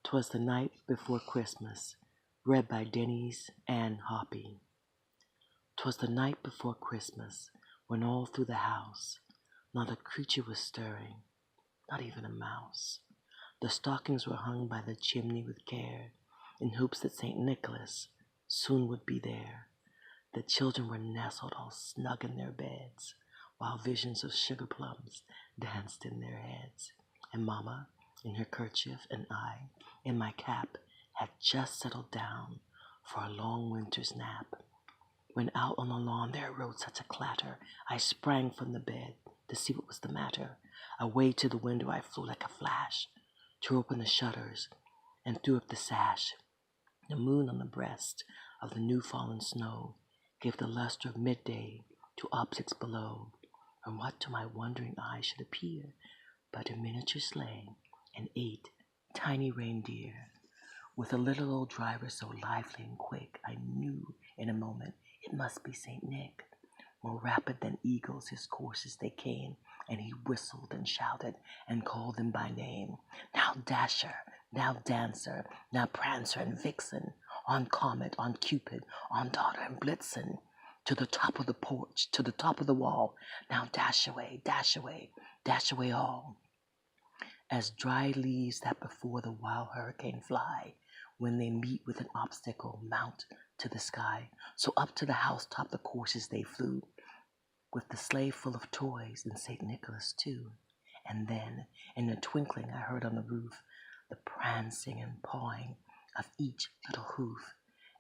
'Twas the night before Christmas, read by Denese and Hoppie. 'Twas the night before Christmas, when all through the house not a creature was stirring, not even a mouse. The stockings were hung by the chimney with care, in hopes that St. Nicholas soon would be there. The children were nestled all snug in their beds, while visions of sugar plums danced in their heads. And Mama, in her kerchief, and I, in my cap, had just settled down for a long winter's nap, when out on the lawn there arose such a clatter, I sprang from the bed to see what was the matter. Away to the window I flew like a flash, tore open the shutters, and threw up the sash. The moon on the breast of the new-fallen snow gave the luster of midday to objects below, and what to my wondering eye should appear but a miniature sleigh and 8 tiny reindeer. With a little old driver so lively and quick, I knew in a moment it must be St. Nick. More rapid than eagles his courses they came, and he whistled and shouted and called them by name. Now Dasher, now Dancer, now Prancer and Vixen, on Comet, on Cupid, on Daughter and Blitzen, to the top of the porch, to the top of the wall. Now dash away, dash away, dash away all. As dry leaves that before the wild hurricane fly, when they meet with an obstacle, mount to the sky. So up to the housetop the courses they flew, with the sleigh full of toys and St. Nicholas too. And then, in a twinkling, I heard on the roof the prancing and pawing of each little hoof.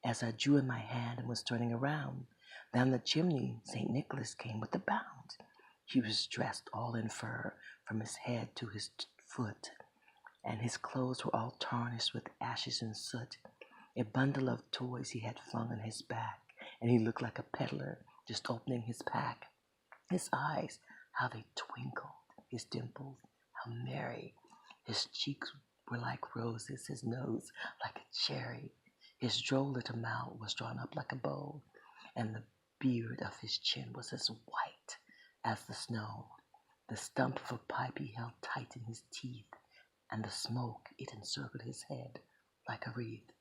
As I drew in my hand and was turning around, down the chimney St. Nicholas came with a bound. He was dressed all in fur from his head to his foot, and his clothes were all tarnished with ashes and soot. A bundle of toys he had flung on his back, and he looked like a peddler just opening his pack. His eyes, how they twinkled, his dimples, how merry. His cheeks were like roses, his nose like a cherry. His droll little mouth was drawn up like a bow, and the beard of his chin was as white as the snow. The stump of a pipe he held tight in his teeth, and the smoke, it encircled his head like a wreath.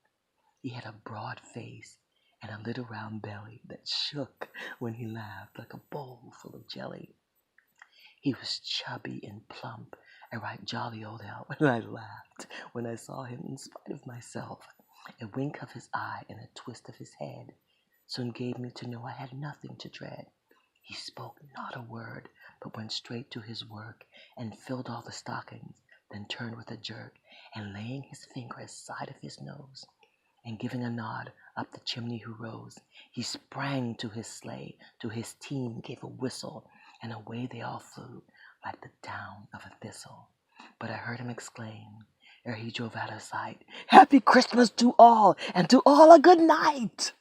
He had a broad face and a little round belly that shook when he laughed like a bowl full of jelly. He was chubby and plump, a right jolly old elf, and I laughed when I saw him in spite of myself. A wink of his eye and a twist of his head soon gave me to know I had nothing to dread. He spoke not a word, but went straight to his work, and filled all the stockings, then turned with a jerk, and laying his finger aside of his nose, and giving a nod up the chimney who rose, he sprang to his sleigh, to his team gave a whistle, and away they all flew like the down of a thistle. But I heard him exclaim, ere he drove out of sight, "Happy Christmas to all, and to all a good night!"